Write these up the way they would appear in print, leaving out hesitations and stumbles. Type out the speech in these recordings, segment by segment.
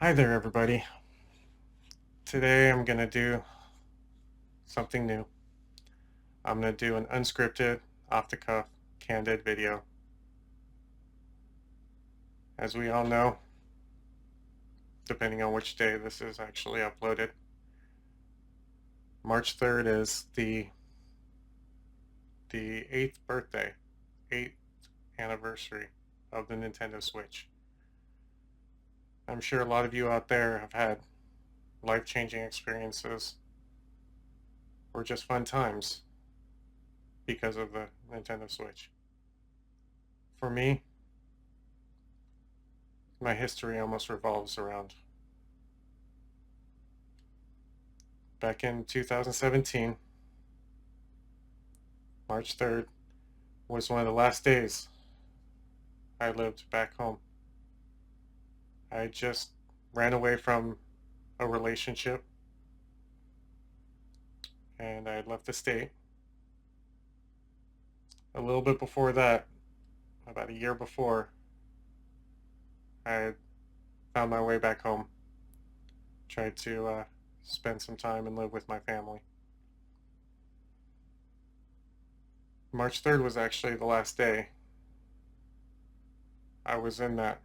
Hi there, everybody. Today I'm going to do something new. I'm going to do an unscripted, off-the-cuff, candid video. As we all know, depending on which day this is actually uploaded, March 3rd is the 8th birthday, 8th anniversary of the Nintendo Switch. I'm sure a lot of you out there have had life-changing experiences or just fun times because of the Nintendo Switch. For me, my history almost revolves around back in 2017. March 3rd was one of the last days I lived back home. I just ran away from a relationship and I had left the state. A little bit before that, about a year before, I had found my way back home, tried to spend some time and live with my family. March 3rd was actually the last day I was in that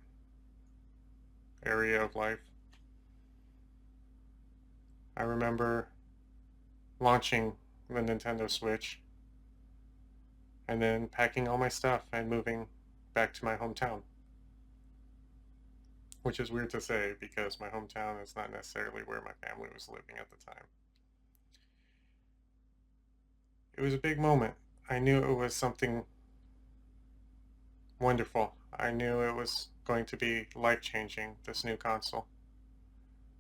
area of life. I remember launching the Nintendo Switch and then packing all my stuff and moving back to my hometown. Which is weird to say because my hometown is not necessarily where my family was living at the time. It was a big moment. I knew it was something wonderful. I knew it was going to be life-changing, this new console.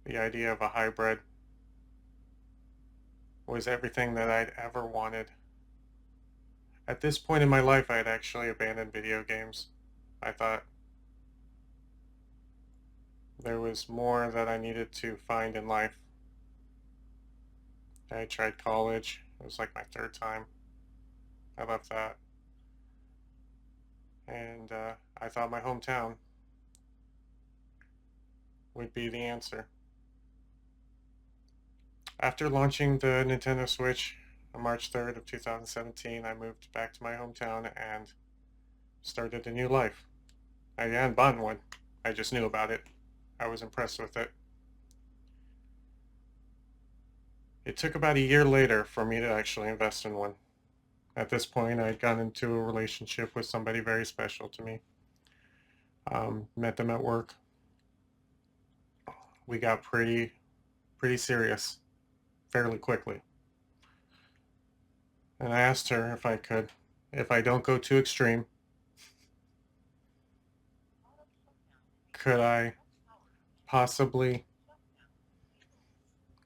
The idea of a hybrid was everything that I'd ever wanted. At this point in my life, I had actually abandoned video games. I thought there was more that I needed to find in life. I tried college. It was like my third time. I left that. And I thought my hometown would be the answer. After launching the Nintendo Switch on March 3rd of 2017, I moved back to my hometown and started a new life. I hadn't bought one. I just knew about it. I was impressed with it. It took about a year later for me to actually invest in one. At this point, I'd gotten into a relationship with somebody very special to me. Met them at work. We got pretty serious fairly quickly. And I asked her if I could, if I don't go too extreme, could I possibly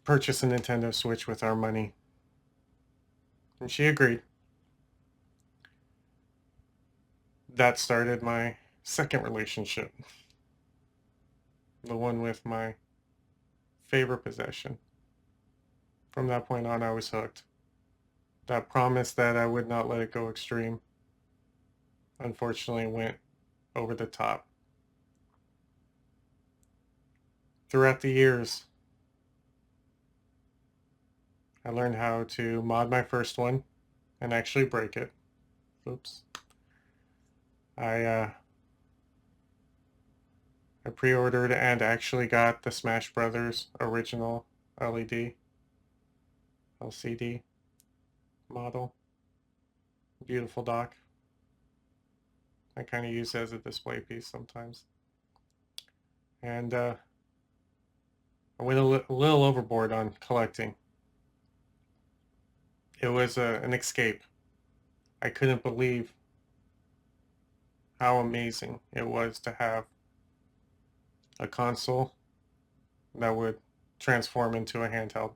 purchase a Nintendo Switch with our money? And she agreed. That started my second relationship, the one with my favorite possession. From that point on, I was hooked. That promise that I would not let it go extreme, unfortunately, went over the top. Throughout the years, I learned how to mod my first one and actually break it. Oops. I pre-ordered and actually got the Smash Brothers original LED LCD model. Beautiful dock. I kind of use it as a display piece sometimes. And I went a little overboard on collecting. It was an escape. I couldn't believe how amazing it was to have a console that would transform into a handheld.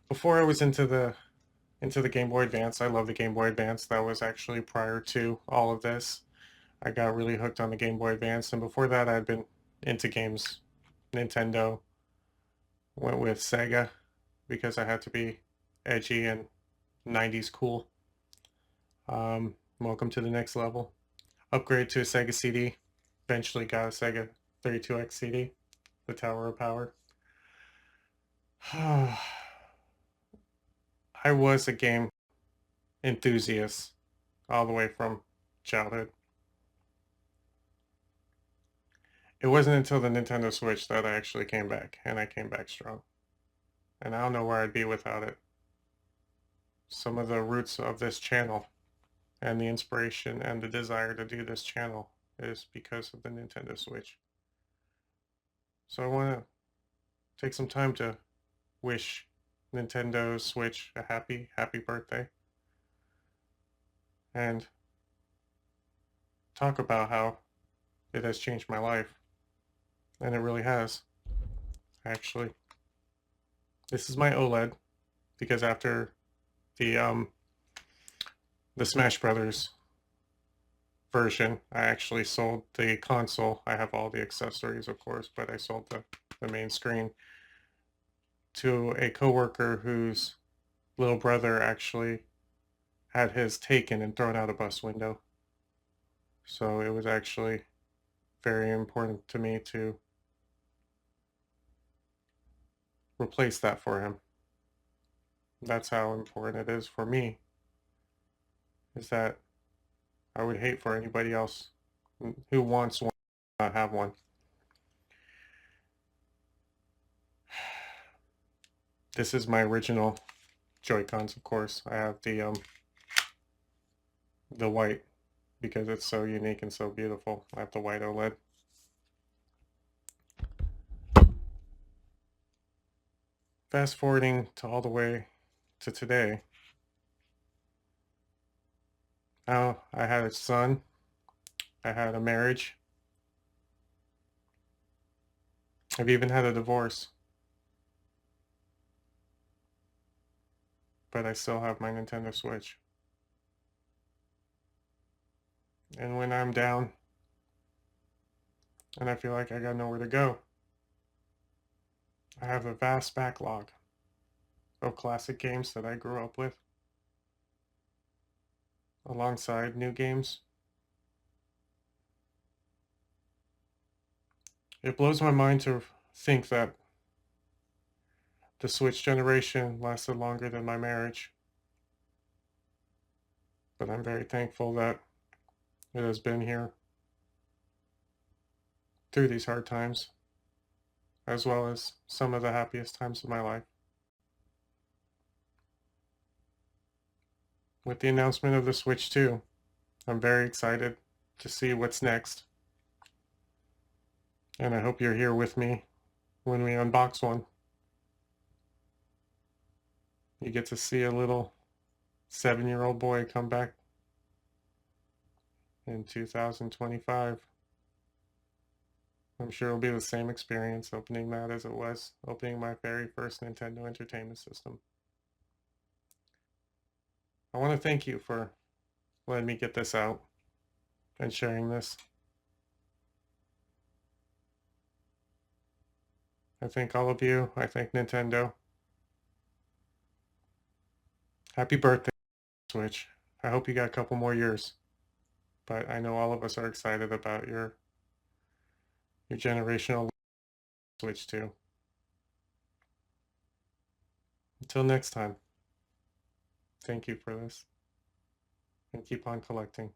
Before I was into the Game Boy Advance, I love the Game Boy Advance. That was actually prior to all of this. I got really hooked on the Game Boy Advance, and before that I'd been into games. Nintendo, went with Sega because I had to be edgy and 90s cool. Welcome to the next level. Upgrade to a Sega CD. Eventually got a Sega 32X CD. the Tower of Power. I was a game enthusiast all the way from childhood. It wasn't until the Nintendo Switch that I actually came back, and I came back strong. And I don't know where I'd be without it. Some of the roots of this channel and the inspiration and the desire to do this channel is because of the Nintendo Switch. So I want to take some time to wish Nintendo Switch a happy birthday and talk about how it has changed my life. And it really has, actually. This is my OLED because after the the Smash Brothers version, I actually sold the console. I have all the accessories, of course, but I sold the main screen to a coworker whose little brother actually had his taken and thrown out a bus window. So it was actually very important to me to replace that for him. That's how important it is for me, is that I would hate for anybody else who wants one to not have one. This is my original Joy-Cons, of course. I have the white because it's so unique and so beautiful. I have the white OLED. Fast forwarding to all the way to today. Now I had a son. I had a marriage. I've even had a divorce. But I still have my Nintendo Switch. And when I'm down and I feel like I got nowhere to go, I have a vast backlog of classic games that I grew up with, alongside new games. It blows my mind to think that the Switch generation lasted longer than my marriage. But I'm very thankful that it has been here through these hard times, as well as some of the happiest times of my life. With the announcement of the Switch 2, I'm very excited to see what's next. And I hope you're here with me when we unbox one. You get to see a little 7-year-old boy come back in 2025. I'm sure it'll be the same experience opening that as it was opening my very first Nintendo Entertainment System. I want to thank you for letting me get this out and sharing this. I thank all of you. I thank Nintendo. Happy birthday, Switch. I hope you got a couple more years. But I know all of us are excited about your generational Switch too. Until next time, thank you for this, and keep on collecting.